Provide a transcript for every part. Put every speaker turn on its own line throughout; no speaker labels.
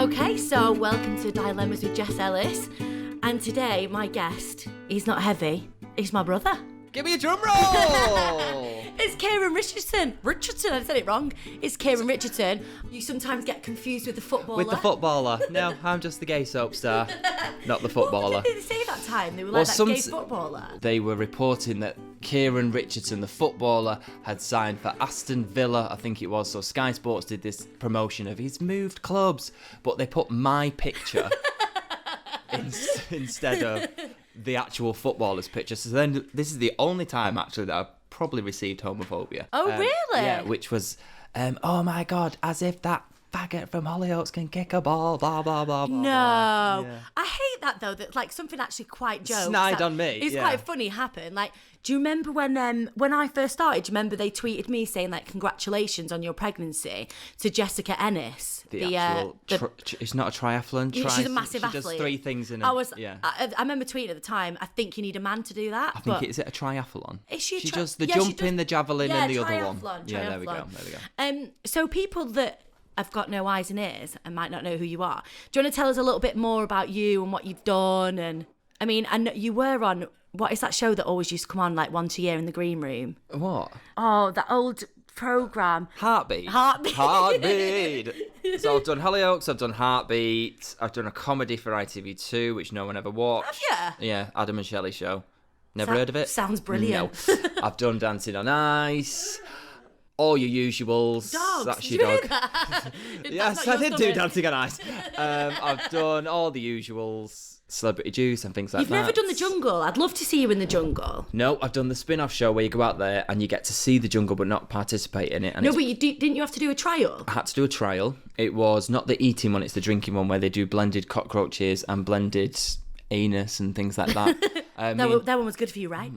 Okay, so welcome to Dilemmas with Jess Ellis. And today, my guest, he's not heavy, he's my brother.
Give me a drum roll!
It's Kieron Richardson. I said it wrong. It's Kieron Richardson. You sometimes get confused with the footballer.
With the footballer. No, I'm just the gay soap star, not the footballer.
What did they say that time? They were like, that gay footballer?
They were reporting that Kieron Richardson, the footballer, had signed for Aston Villa, I think it was. So Sky Sports did this promotion of he's moved clubs, but they put my picture instead of the actual footballer's picture. So then this is the only time actually that I've probably received homophobia.
Oh, really?
Yeah, which was, oh my God, as if that faggot from Hollyoaks can kick a ball, blah, blah, blah, blah.
No.
Yeah.
I hate that, though, that like something actually quite jokes.
Snide on me,
It's
yeah.
quite funny happened. Like, do you remember when I first started, do you remember they tweeted me saying, like, congratulations on your pregnancy to Jessica Ennis?
It's not a triathlon.
She's a massive athlete.
She does 3 things in a...
I remember tweeting at the time, I think you need a man to do that.
Is it a triathlon?
Is she
does the jumping, the javelin and the other one.
Triathlon.
Yeah, there we go.
So people that have got no eyes and ears and might not know who you are, do you want to tell us a little bit more about you and what you've done? And I mean, I know you were on, what is that show that always used to come on like once a year in the green room?
What?
Oh, that old programme.
Heartbeat. So I've done Hollyoaks, I've done Heartbeat, I've done a comedy for ITV2, which no one ever watched.
Have you?
Yeah, Adam and Shelley show. Never heard of it?
Sounds brilliant.
No. I've done Dancing on Ice. All your usuals.
Dogs.
That's your dog.
That?
Yes, I did do Dancing on Ice. I've done all the usuals, Celebrity Juice and things like
You've
that.
never done the jungle. I'd love to see you in the jungle.
No, I've done the spin-off show where you go out there and you get to see the jungle but not participate in it. And
but didn't you have to do a trial?
I had to do a trial. It was not the eating one, it's the drinking one where they do blended cockroaches and blended anus and things like that.
That one was good for you, right?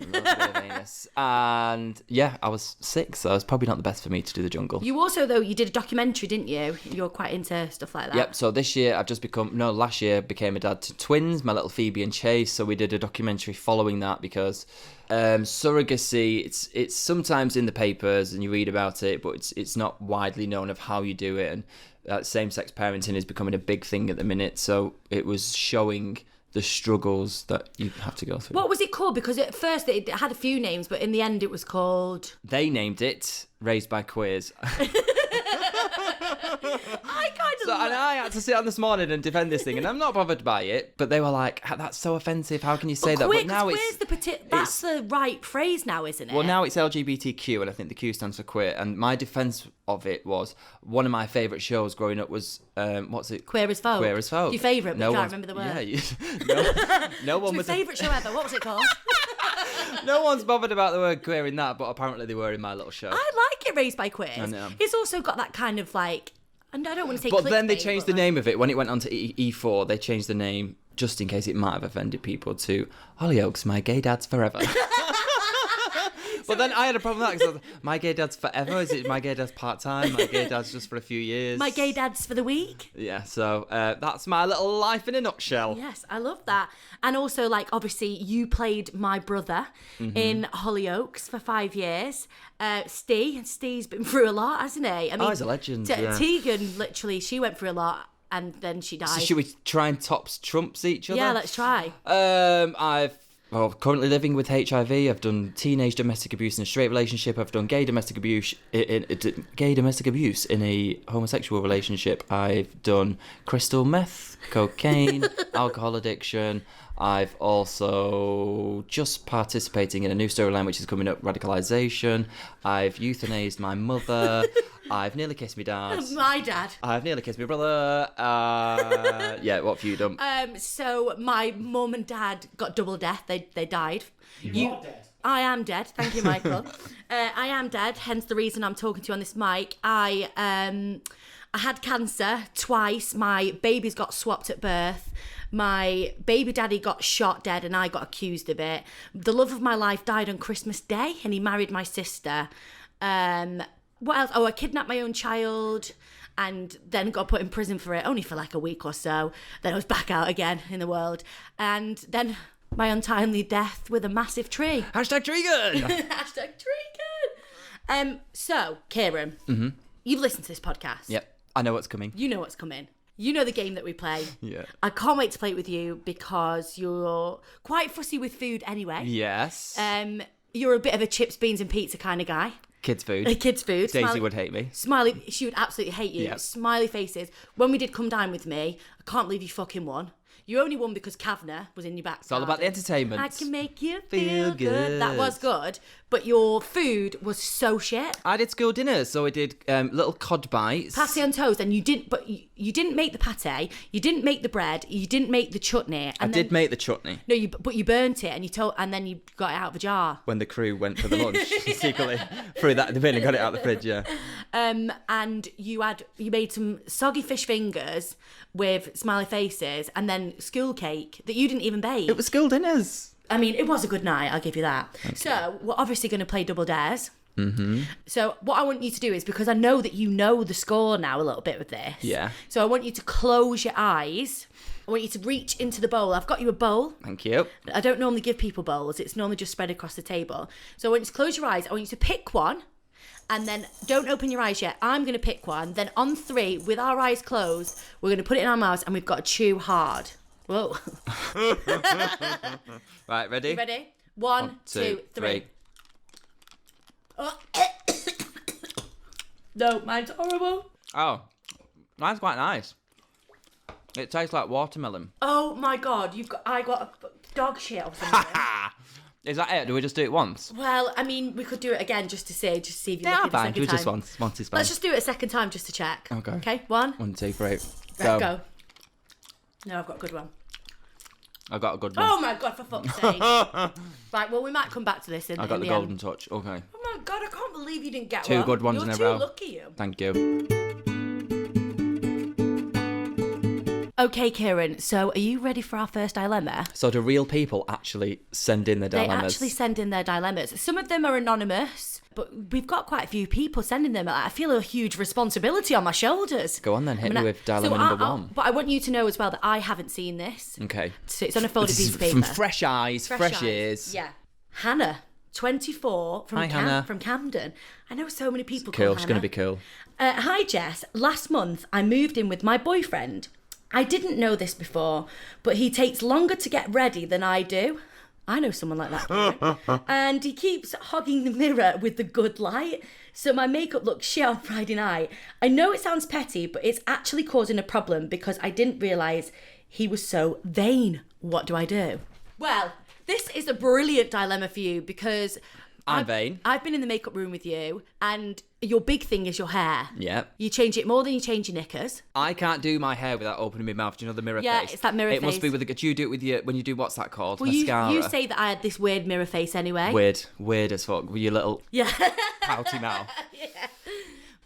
And yeah, I was 6, so it was probably not the best for me to do the jungle.
You also, though, you did a documentary, didn't you? You're quite into stuff like that.
Yep, so last year became a dad to twins, my little Phoebe and Chase, so we did a documentary following that because surrogacy, it's sometimes in the papers and you read about it, but it's not widely known of how you do it, and same-sex parenting is becoming a big thing at the minute, so it was showing the struggles that you have to go through.
What was it called? Because at first it had a few names, but in the end it was called...
They named it Raised by Queers. And I had to sit down this morning and defend this thing, and I'm not bothered by it, but they were like, that's so offensive, how can you say that?
But now that's the right phrase now, isn't it?
Well, now it's LGBTQ, and I think the Q stands for queer, and my defence of it was, one of my favourite shows growing up was, what's it?
Queer as Folk.
Queer as Folk.
Your favourite, but you can't remember the word.
Yeah, no one was...
my favourite show ever, what was it called?
No one's bothered about the word queer in that, but apparently they were in my little show.
I like it, Raised by Queers.
I know.
It's also got that kind of like... And I don't want to say
But then they
clickbait,
changed the name of it. When it went on to E4, they changed the name, just in case it might have offended people, to Hollyoaks, My Gay Dad's Forever. But then I had a problem with that, because My Gay Dad's Forever? Is it My Gay Dad's part-time? My Gay Dad's just for a few years?
My Gay Dad's for the week?
Yeah, so that's my little life in a nutshell.
Yes, I love that. And also, like, obviously, you played my brother in Hollyoaks for 5 years. Steve's been through a lot, hasn't he? I mean,
he's a legend, yeah.
Tegan, literally, she went through a lot and then she died.
So should we try and trumps each other?
Yeah, let's try.
I've currently living with HIV. I've done teenage domestic abuse in a straight relationship. I've done gay domestic abuse in a homosexual relationship. I've done crystal meth, cocaine, alcohol addiction. I've also just participating in a new storyline which is coming up, radicalisation. I've euthanized my mother. I've nearly kissed my dad.
My dad.
I've nearly kissed my brother. Yeah, what have you done?
So my mum and dad got double death. They died.
You are dead.
I am dead. Thank you, Michael. I am dead. Hence the reason I'm talking to you on this mic. I had cancer twice. My babies got swapped at birth. My baby daddy got shot dead and I got accused of it. The love of my life died on Christmas Day and he married my sister. What else? Oh, I kidnapped my own child and then got put in prison for it, only for like a week or so. Then I was back out again in the world. And then my untimely death with a massive tree.
Hashtag Tregan!
Hashtag Tregan! So, Kieron, you've listened to this podcast.
Yep, I know what's coming.
You know what's coming. You know the game that we play.
Yeah.
I can't wait to play it with you because you're quite fussy with food anyway.
Yes.
You're a bit of a chips, beans and pizza kind of guy.
Kids' food.
Kids' food.
Daisy would hate me.
She would absolutely hate you.
Yep.
Smiley faces. When we did Come Dine With Me, I can't believe you fucking won. You only won because Kavner was in your back.
It's all about the entertainment.
I can make you feel good. That was good. But your food was so shit.
I did school dinners, so I did little cod bites.
Pate on toast, and you didn't make the pate, you didn't make the bread, you didn't make the chutney.
I did make the chutney.
No, but you burnt it, and then you got it out of a jar.
When the crew went for the lunch, secretly threw that in the bin and got it out of the fridge. Yeah.
And you made some soggy fish fingers with smiley faces, and then school cake that you didn't even bake.
It was school dinners.
I mean, it was a good night, I'll give you that. Okay. So, we're obviously going to play double dares.
Mm-hmm.
So, what I want you to do is, because I know that you know the score now a little bit with this.
Yeah.
So, I want you to close your eyes. I want you to reach into the bowl. I've got you a bowl.
Thank you.
I don't normally give people bowls. It's normally just spread across the table. So, I want you to close your eyes. I want you to pick one. And then don't open your eyes yet. I'm going to pick one. Then on 3, with our eyes closed, we're going to put it in our mouths and we've got to chew hard. Whoa.
Right, ready?
You ready? 1, 2, 3. Oh. No, mine's horrible.
Oh, mine's quite nice. It tastes like watermelon.
Oh my God, I got a dog shit or something.
Is that it? Do we just do it once?
Well, I mean, we could do it again just to see if you
Yeah,
look at
fine.
the
Do
second
it just
time.
once. Once is fine.
Let's just do it a second time just to check.
Okay.
Okay, 1.
1, 2, 3.
Right, go. No, I've got a good one.
I've got a good one.
Oh my God, for fuck's sake. Right, well, we might come back to this in
I got
in
the
the
golden
end.
touch. Okay.
Oh my God, I can't believe you didn't get
2
one.
good ones
You're
in a row.
too lucky, you.
Thank you.
Okay, Kieron, so are you ready for our first dilemma?
So do real people actually send in their dilemmas?
They actually send in their dilemmas. Some of them are anonymous, but we've got quite a few people sending them. I feel a huge responsibility on my shoulders.
Go on then, hit me with dilemma number 1.
But I want you to know as well that I haven't seen this.
Okay.
So it's on a folded piece of paper.
From fresh eyes, fresh ears.
Yeah. Hannah, 24,
Hi, Hannah.
from Camden. I know so many people
Cool,
called
she's
Hannah.
going to be cool.
Hi, Jess. Last month, I moved in with my boyfriend. I didn't know this before, but he takes longer to get ready than I do. I know someone like that. And he keeps hogging the mirror with the good light, so my makeup looks shit on Friday night. I know it sounds petty, but it's actually causing a problem because I didn't realise he was so vain. What do I do? Well, this is a brilliant dilemma for you because
I'm vain.
I've been in the makeup room with you, and your big thing is your hair.
Yep.
You change it more than you change your knickers.
I can't do my hair without opening my mouth. Do you know the mirror face?
Yeah, it's that mirror
It must
face.
be with the... Do you do it with your... When you do... What's that called?
Well,
Mascara.
you say that I had this weird mirror face anyway.
Weird as fuck. With your little
Yeah.
pouty mouth.
Yeah.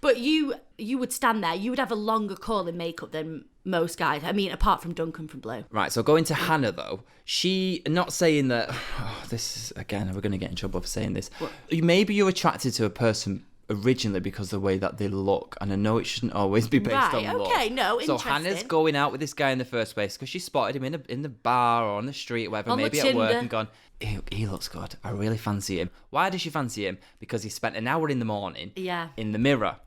But you would stand there. You would have a longer call in makeup than most guys. I mean, apart from Duncan from Blue.
Right, so going to Hannah, though, she... Not saying that... Oh, this is... Again, we're going to get in trouble for saying this.
What?
Maybe you're attracted to a person originally because of the way that they look, and I know it shouldn't always be based
Right,
on looks.
okay, no,
So
interesting.
Hannah's going out with this guy in the first place because she spotted him in the bar or on the street or whatever,
On the
maybe at work,
Tinder.
and gone, he looks good. I really fancy him. Why does she fancy him? Because he spent an hour in the morning in the mirror.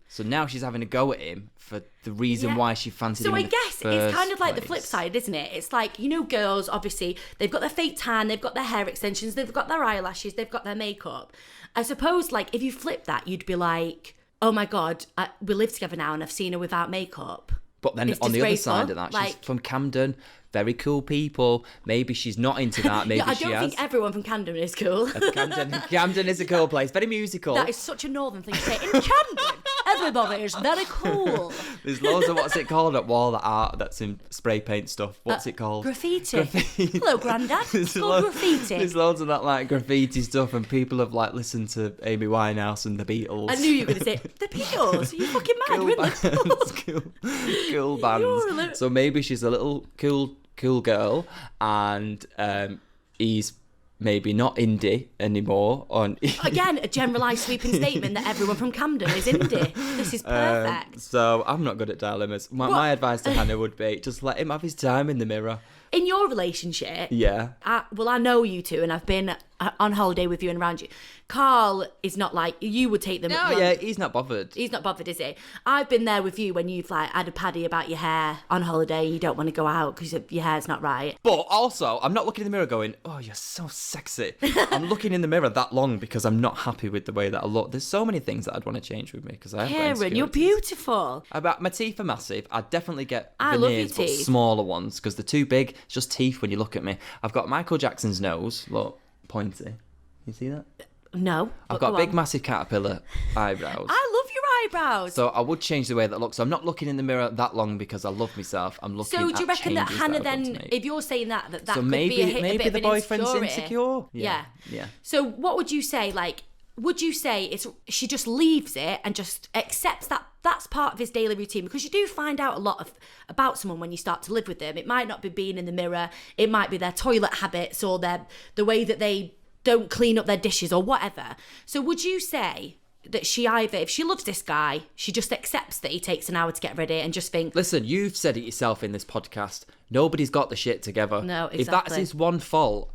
So now she's having a go at him for the reason why she fancied him
So
in
I
the
guess
first
it's kind of like the flip
place.
side, isn't it? It's like, you know, girls, obviously, they've got their fake tan, they've got their hair extensions, they've got their eyelashes, they've got their makeup. I suppose, like, if you flip that, you'd be like, oh my God, we live together now and I've seen her without makeup.
But then
It's
on the other
disgraceful.
side of that, she's
Like-
from Camden, very cool people. Maybe she's not into that. Maybe
I
she
don't
has.
think everyone from Camden is cool.
Camden is a cool place, very musical.
That is such a northern thing to say. In Camden, everybody is very cool.
There's loads of what's it called at wall art that's in spray paint stuff. What's it called?
Graffiti. Hello, Grandad. It's called graffiti.
There's loads of that like graffiti stuff, and people have like listened to Amy Winehouse and the Beatles.
I knew you were going to say, the Beatles. Are you fucking mad?
Cool
We're in the
bands,
Beatles.
cool
You're a little-
bands. So maybe she's a little cool girl, and he's maybe not indie anymore.
Again, a generalised sweeping statement that everyone from Camden is indie. This is perfect.
So I'm not good at dilemmas. My advice to Hannah would be just let him have his time in the mirror.
In your relationship,
Yeah.
I know you two, and I've been on holiday with you and around you. Carl is not like, you would take them.
No, yeah, he's not bothered.
He's not bothered, is he? I've been there with you when you've like had a paddy about your hair on holiday. You don't want to go out because your hair's not right.
But also, I'm not looking in the mirror going, oh, you're so sexy. I'm looking in the mirror that long because I'm not happy with the way that I look. There's so many things that I'd want to change with me because I have
Kieron, you're beautiful.
About my teeth are massive. I'd definitely get
I love your
veneers, but
teeth.
smaller ones because they're too big. It's just teeth when you look at me. I've got Michael Jackson's nose. Look, pointy. You see that?
No.
I've got big, massive caterpillar eyebrows.
I love your eyebrows.
So I would change the way that looks. So I'm not looking in the mirror that long because I love myself. I'm looking at
So do you reckon that
changes
Hannah
I've done to
then,
make.
if you're saying that
So
could
maybe
be a
maybe
bit
the
of an
boyfriend's
insecurity?
insecure.
Yeah. So what would you say? Like, would you say she just leaves it and just accepts that that's part of his daily routine? Because you do find out a lot about someone when you start to live with them. It might not be being in the mirror. It might be their toilet habits or the way that they don't clean up their dishes or whatever. So would you say that she either, if she loves this guy, she just accepts that he takes an hour to get ready and just think,
Listen, you've said it yourself in this podcast. Nobody's got the shit together.
No, exactly.
If that's his one fault,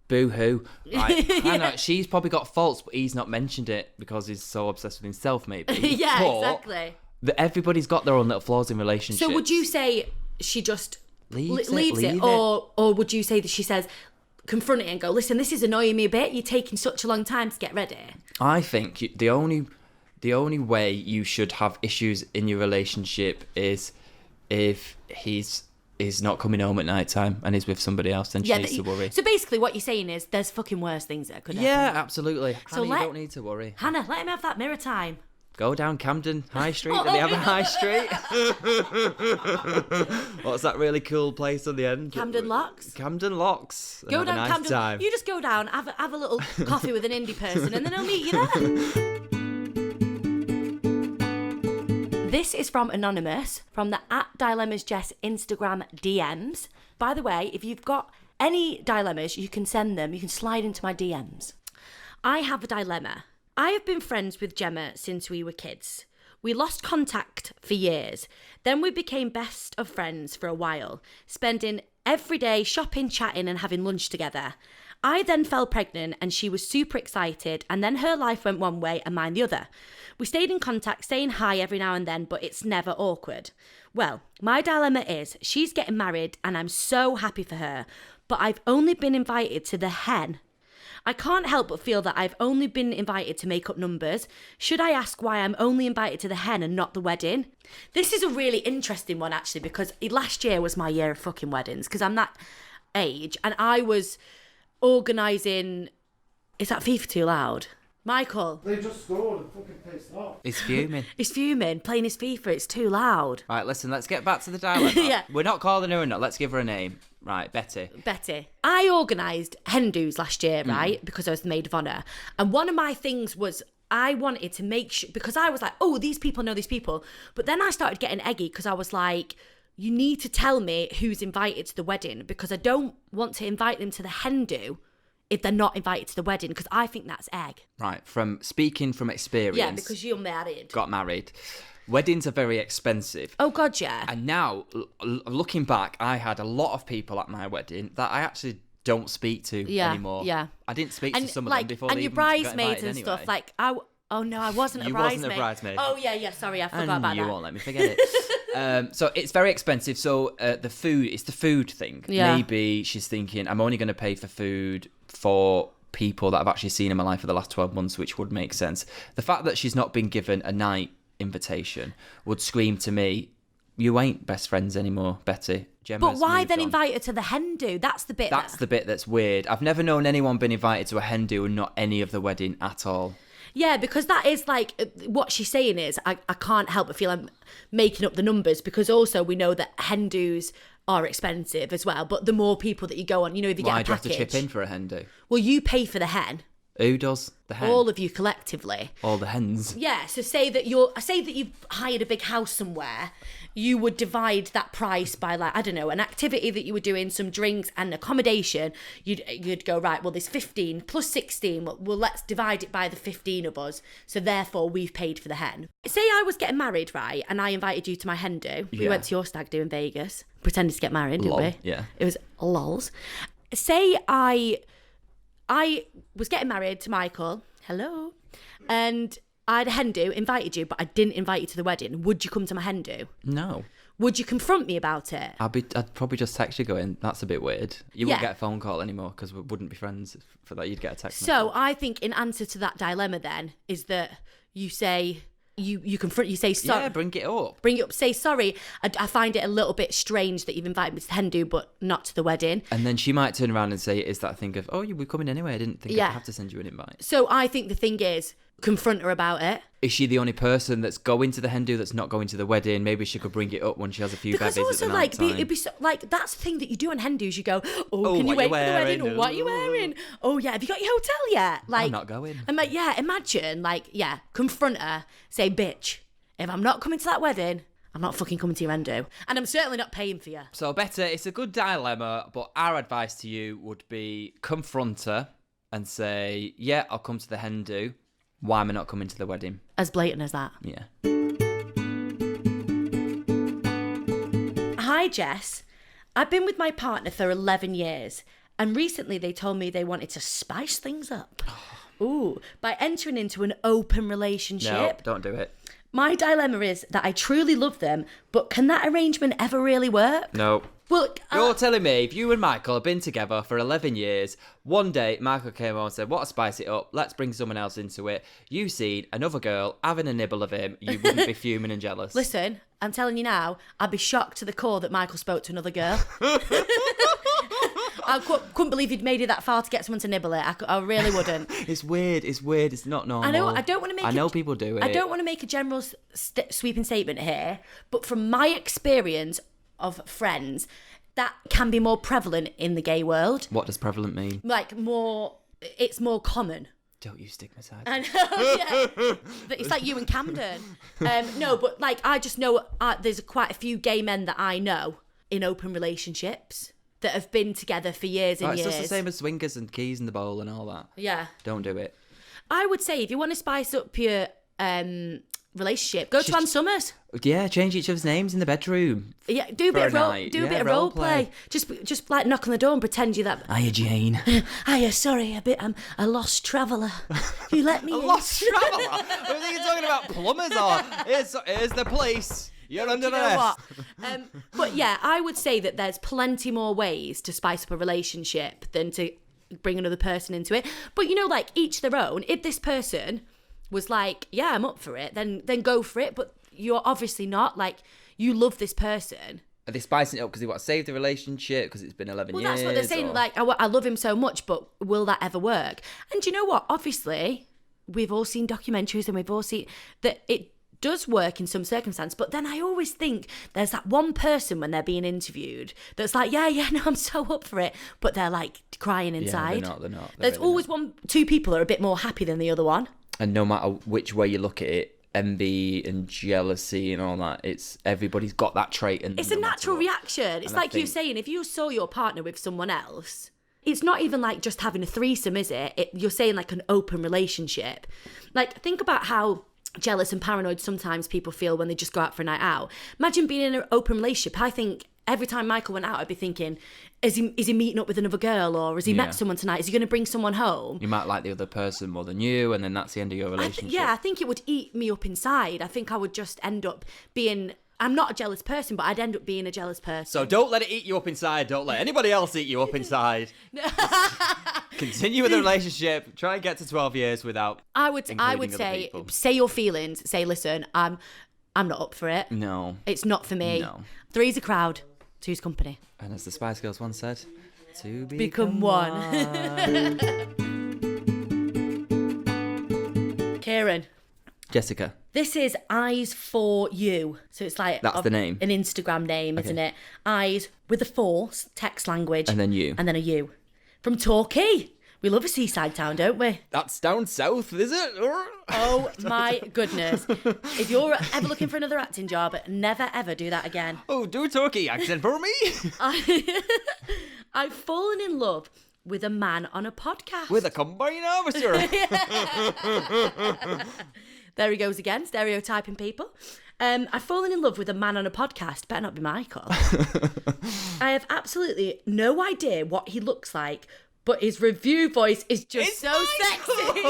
boo-hoo. Right?
Yeah.
I know, she's probably got faults, but he's not mentioned it because he's so obsessed with himself, maybe.
yeah,
But
exactly.
everybody's got their own little flaws in relationships.
So would you say she just
Leaves
it? Or would you say that she says, confront it and go, listen, this is annoying me a bit. You're taking such a long time to get ready.
I think the only way you should have issues in your relationship is if he's not coming home at night time and he's with somebody else, then she needs to worry.
So basically what you're saying is there's fucking worse things that could happen.
Yeah, absolutely.
So
Hannah, you don't need to worry.
Hannah, let him have that mirror time.
Go down Camden High Street. Do they have a high street? What's that really cool place on the end?
Camden Locks.
Camden Locks.
Go
Have a
down
nice
Camden.
time.
You just go down, have a little coffee with an indie person, and then he'll meet you there. This is from Anonymous, from the @DilemmasJess Instagram DMs. By the way, if you've got any dilemmas, you can send them. You can slide into my DMs. I have a dilemma. I have been friends with Gemma since we were kids. We lost contact for years. Then we became best of friends for a while, spending every day shopping, chatting and having lunch together. I then fell pregnant and she was super excited, and then her life went one way and mine the other. We stayed in contact, saying hi every now and then, but it's never awkward. Well, my dilemma is she's getting married and I'm so happy for her, but I've only been invited to the hen. I can't help but feel that I've only been invited to make up numbers. Should I ask why I'm only invited to the hen and not the wedding? This is a really interesting one, actually, because last year was my year of fucking weddings, because I'm that age, and I was organising... Is that FIFA too loud? Michael.
They just scored and fucking pissed off.
He's fuming.
He's fuming, playing his FIFA, it's too loud.
Right, listen, let's get back to the dilemma.
Yeah.
We're not calling her a nut. Let's give her a name. Right, Betty.
I organised hen do's last year, right, because I was the maid of honour. And one of my things was I wanted to make sure, because I was like, oh, these people know these people. But then I started getting eggy because I was like, you need to tell me who's invited to the wedding, because I don't want to invite them to the hen do if they're not invited to the wedding, because I think that's egg.
Right, from speaking from experience.
Yeah, because you're married.
Got married. Weddings are very expensive.
Oh, God, yeah.
And now, looking back, I had a lot of people at my wedding that I actually don't speak to anymore.
Yeah.
I didn't speak to some of
like,
them before
and
they
your
even got
bridesmaids
invited
and stuff.
anyway.
Like, oh no, I wasn't a
You
bridesmaid.
wasn't a bridesmaid.
Oh yeah, sorry, I forgot
And
about
you
that.
won't let me forget it. So it's very expensive. So it's the food thing.
Yeah.
Maybe she's thinking, I'm only going to pay for food for people that I've actually seen in my life for the last 12 months, which would make sense. The fact that she's not been given a night invitation would scream to me, you ain't best friends anymore, Betty. Gemma's
But why
moved
then
on.
invite her to the hen do? That's the bit.
That's the bit that's weird. I've never known anyone been invited to a hen do and not any of the wedding at all.
Yeah, because that is like what she's saying is I can't help but feel I'm making up the numbers, because also we know that hen do's are expensive as well. But the more people that you go on, you know, if you
Why
get
do
a
you have to
package,
chip in for a hen do?
well, you pay for the hen.
Who does? The hen?
All of you collectively.
All the hens.
Yeah, so say that you've hired a big house somewhere, you would divide that price by, like, I don't know, an activity that you were doing, some drinks and accommodation. You'd go, right, well, there's 15 plus 16. Well, let's divide it by the 15 of us. So therefore, we've paid for the hen. Say I was getting married, right, and I invited you to my hen do. We went to your stag do in Vegas. Pretended to get married, didn't we?
Yeah.
It was lols. Say I was getting married to Michael. Hello. And I had a hen do, invited you, but I didn't invite you to the wedding. Would you come to my hen do?
No.
Would you confront me about it?
I'd probably just text you going, that's a bit weird. You wouldn't get a phone call anymore because we wouldn't be friends for that. You'd get a text message.
So I think in answer to that dilemma then is that you say... You confront, you say sorry.
Yeah, bring it up.
Bring it up, say sorry. I find it a little bit strange that you've invited me to the hen do, but not to the wedding.
And then she might turn around and say, is that thing of, oh, you were coming anyway. I didn't think I'd have to send you an invite.
So I think the thing is, confront her about it.
Is she the only person that's going to the hen do that's not going to the wedding? Maybe she could bring it up when she has a few
because
bevies
also,
at the
like,
night time.
it'd be so, like, that's the thing that you do on hen do's. You go, can you wait for the wedding? Or what are you wearing? Oh, yeah, have you got your hotel yet? Like,
I'm not going.
I'm like, yeah, imagine, like, yeah, confront her, say, bitch, if I'm not coming to that wedding, I'm not fucking coming to your hen do. And I'm certainly not paying for you.
So, Betta, it's a good dilemma, but our advice to you would be confront her and say, yeah, I'll come to the hen do. Why am I not coming to the wedding?
As blatant as that.
Yeah.
Hi, Jess. I've been with my partner for 11 years, and recently they told me they wanted to spice things up. Ooh, by entering into an open relationship.
No, don't do it.
My dilemma is that I truly love them, but can that arrangement ever really work?
No.
Well,
You're telling me if you and Michael have been together for 11 years, one day Michael came on and said, what, spice it up, let's bring someone else into it. You seen another girl having a nibble of him, you wouldn't be fuming and jealous.
Listen, I'm telling you now, I'd be shocked to the core that Michael spoke to another girl. I couldn't believe he'd made it that far to get someone to nibble it. I really wouldn't.
It's weird. It's not normal.
I know. I don't want to make.
I know people do it.
I don't want to make a general sweeping statement here, but from my experience of friends, that can be more prevalent in the gay world.
What does prevalent mean?
Like it's more common.
Don't you stigmatise.
I know, yeah. But it's like you and Camden. No, but like I just know there's quite a few gay men that I know in open relationships that have been together for years and years.
It's just the same as swingers and keys in the bowl and all that.
Yeah.
Don't do it.
I would say if you want to spice up your relationship, go to Ann Summers.
Yeah, change each other's names in the bedroom.
Yeah, do a bit of role play. Just like knock on the door and pretend you're that.
Hiya, Jane.
Hiya, sorry, I'm a lost traveller. You let me
A
in.
lost traveller? I think you're talking about plumbers or here's the police. You're under arrest.
But yeah, I would say that there's plenty more ways to spice up a relationship than to bring another person into it. But you know, like each their own. If this person was like, yeah, I'm up for it, then go for it. But you're obviously not. Like, you love this person.
Are they spicing it up because they want to save the relationship because it's been 11 years?
Well, that's what they're saying. Like, I love him so much, but will that ever work? And you know what? Obviously, we've all seen documentaries and we've all seen that it does work in some circumstance, but then I always think there's that one person when they're being interviewed that's like, yeah, no, I'm so up for it, but they're like crying inside.
Yeah, they're not.
There's always two people are a bit more happy than the other one.
And no matter which way you look at it, envy and jealousy and all that, everybody's got that trait. And
it's a natural reaction. It's like you saying, if you saw your partner with someone else, it's not even like just having a threesome, is it? You're saying like an open relationship. Like, think about how jealous and paranoid sometimes people feel when they just go out for a night out. Imagine being in an open relationship. I think every time Michael went out, I'd be thinking, is he meeting up with another girl, or has he met someone tonight? Is he going to bring someone home?
You might like the other person more than you, and then that's the end of your relationship.
I think it would eat me up inside. I think I would just end up being... I'm not a jealous person, but I'd end up being a jealous person.
So don't let it eat you up inside. Don't let anybody else eat you up inside. Continue with the relationship. Try and get to 12 years without.
I would say your feelings. Say, listen, I'm not up for it.
No,
it's not for me.
No,
3's a crowd, 2's company.
And as the Spice Girls once said, to
become one. Kieron.
Jessica.
This is Eyes for You. So it's like...
That's the name?
An Instagram name, isn't it? Eyes with a 4, text language.
And then you.
And then a U. From Torquay. We love a seaside town, don't we?
That's down south, is it?
Oh my goodness. If you're ever looking for another acting job, never ever do that again.
Oh, do a Turkey accent for me.
I've fallen in love with a man on a podcast.
With a combined officer.
There he goes again, stereotyping people. I've fallen in love with a man on a podcast. Better not be Michael. I have absolutely no idea what he looks like, but his review voice is just so sexy.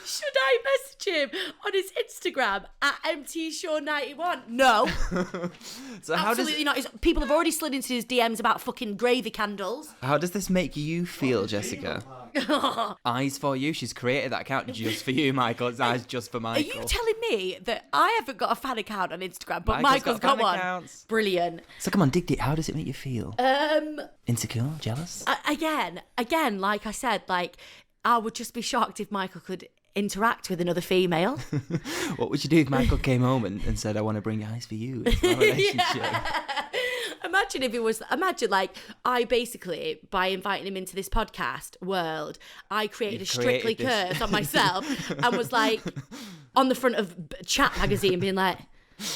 Should I message him on his Instagram at mtshaw91? No.
So
Absolutely not. People have already slid into his DMs about fucking gravy candles.
How does this make you feel, Jessica? Eyes for you. She's created that account just for you, Michael. It's eyes just for Michael.
Are you telling me that I haven't got a fan account on Instagram, but Michael's got
fan
one?
accounts.
Brilliant.
So come on, dig deep. How does it make you feel? Insecure? Jealous?
Again, like I said, like I would just be shocked if Michael could interact with another female.
What would you do if Michael came home and said, I want to bring eyes for you into our relationship?
Imagine if it was, like, I basically, by inviting him into this podcast world, I created a Strictly curse on myself and was like, on the front of Chat magazine being like,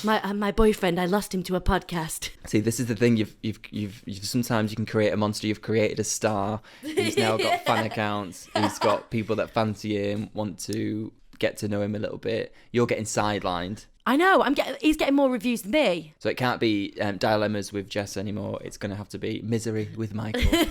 my boyfriend, I lost him to a podcast.
See, this is the thing. You've sometimes you can create a monster. You've created a star. He's now got fan accounts. He's got people that fancy him, want to get to know him a little bit. You're getting sidelined.
I know. He's getting more reviews than me.
So it can't be dilemmas with Jess anymore. It's going to have to be misery with Michael.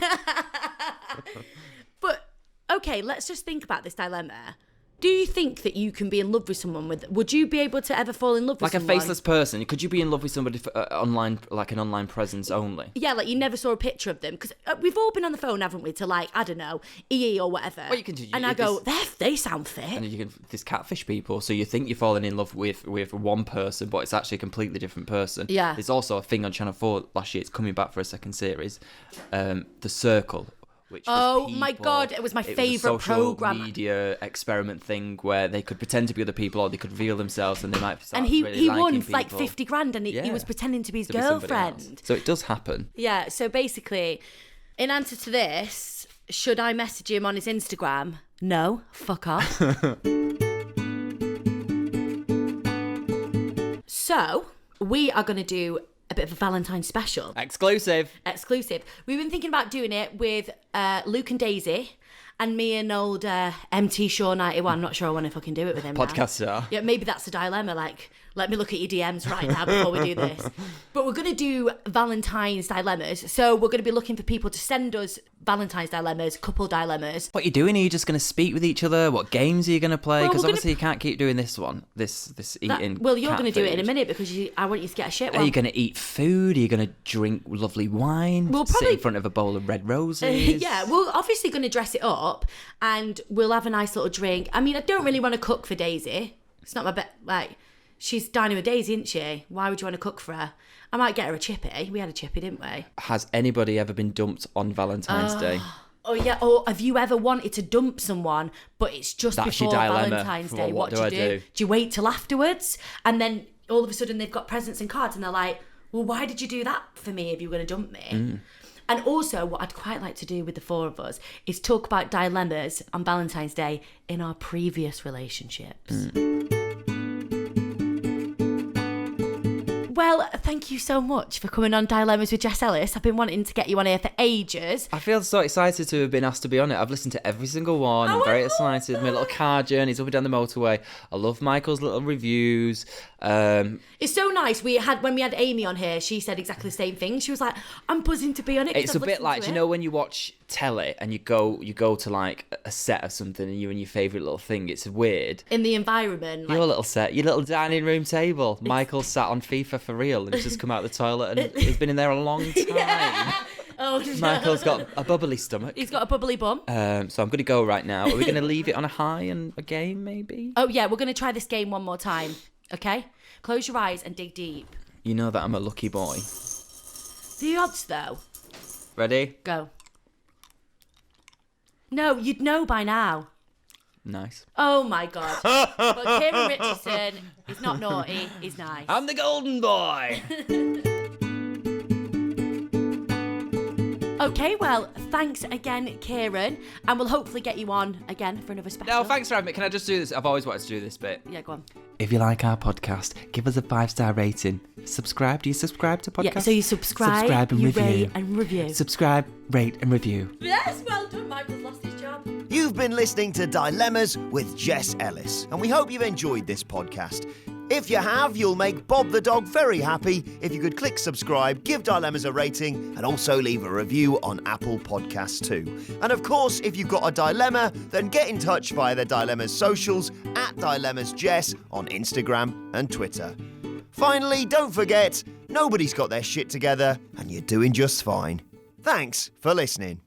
But okay, let's just think about this dilemma. Do you think that you can be in love with someone would you be able to ever fall in love with
like
someone?
a faceless person? Could you be in love with somebody for, online, like an online presence only?
Yeah, like you never saw a picture of them. Because we've all been on the phone, haven't we, to like, I don't know, EE or whatever.
Well, you can do,
and I go, they sound fit.
And you can this catfish people. So you think you're falling in love with one person, but it's actually a completely different person.
Yeah.
There's also a thing on Channel 4 last year. It's coming back for a second series. The Circle. Which
my God, it was my favourite programme.
Social media experiment thing where they could pretend to be other people or they could reveal themselves and they might start
and he
really
won
people.
like 50 grand and he was pretending to be his girlfriend.
So it does happen.
Yeah, so basically, in answer to this, should I message him on his Instagram? No, fuck off. So, we are going to do a bit of a Valentine's special.
Exclusive.
We've been thinking about doing it with Luke and Daisy and me and old MT Shaw 91. I'm not sure I want to fucking do it with him now.
Podcast star.
Yeah, maybe that's a dilemma. Like, let me look at your DMs right now before we do this. But we're going to do Valentine's dilemmas. So we're going to be looking for people to send us Valentine's dilemmas, couple dilemmas.
What are you doing? Are you just going to speak with each other? What games are you going to play? Because obviously you can't keep doing this one, this eating.
Well, you're going to do it in a
food.
minute because I want you to get a shit one.
Are you going to eat food? Are you going to drink lovely wine?
We'll
sit
probably
in front of a bowl of red roses?
Yeah, we're obviously going to dress it up and we'll have a nice little drink. I mean, I don't really want to cook for Daisy. It's not my bet. Like, she's dining with Daisy, isn't she? Why would you want to cook for her? I might get her a chippy. We had a chippy, didn't we?
Has anybody ever been dumped on Valentine's Day?
Oh, yeah. Or have you ever wanted to dump someone, but it's just
That's
before
your dilemma.
Valentine's Day?
Well, what do I do?
Do you wait till afterwards? And then all of a sudden they've got presents and cards and they're like, well, why did you do that for me if you were going to dump me? And also, what I'd quite like to do with the four of us is talk about dilemmas on Valentine's Day in our previous relationships. Well, thank you so much for coming on Dilemmas with Jess Ellis. I've been wanting to get you on here for ages.
I feel so excited to have been asked to be on it. I've listened to every single one. I'm very excited. My little car journeys up and down the motorway. I love Michael's little reviews.
It's so nice. When we had Amy on here, she said exactly the same thing. She was like, I'm buzzing to be on it.
It's a bit like, you know, when you watch telly and you go to like a set of something and you're in your favourite little thing, it's weird.
In the environment.
Your little set, your little dining room table. Michael's sat on FIFA for real and he's just come out of the toilet and he's been in there a long time.
Yeah. Oh, no.
Michael's got a bubbly stomach.
He's got a bubbly bum.
So I'm going to go right now. Are we going to leave it on a high and a game, maybe?
Oh, yeah, we're going to try this game one more time. Okay? Close your eyes and dig deep.
You know that I'm a lucky boy.
The odds, though.
Ready?
Go. No, you'd know by now.
Nice.
Oh, my God. But Kieron Richardson, he's not naughty, he's nice.
I'm the golden boy.
Okay, well, thanks again, Kieron, and we'll hopefully get you on again for another special.
No, thanks for having me. Can I just do this? I've always wanted to do this bit.
Yeah, go on.
If you like our podcast, give us a 5-star rating. Subscribe. Do you subscribe to podcasts?
Yeah, so you subscribe
and
you
review.
rate and review.
Subscribe, rate and review.
Yes, well done, Michael's lost his job.
You've been listening to Dilemmas with Jess Ellis, and we hope you've enjoyed this podcast. If you have, you'll make Bob the dog very happy if you could click subscribe, give Dilemmas a rating, and also leave a review on Apple Podcasts too. And of course, if you've got a dilemma, then get in touch via the Dilemmas socials at DilemmasJess on Instagram and Twitter. Finally, don't forget, nobody's got their shit together, and you're doing just fine. Thanks for listening.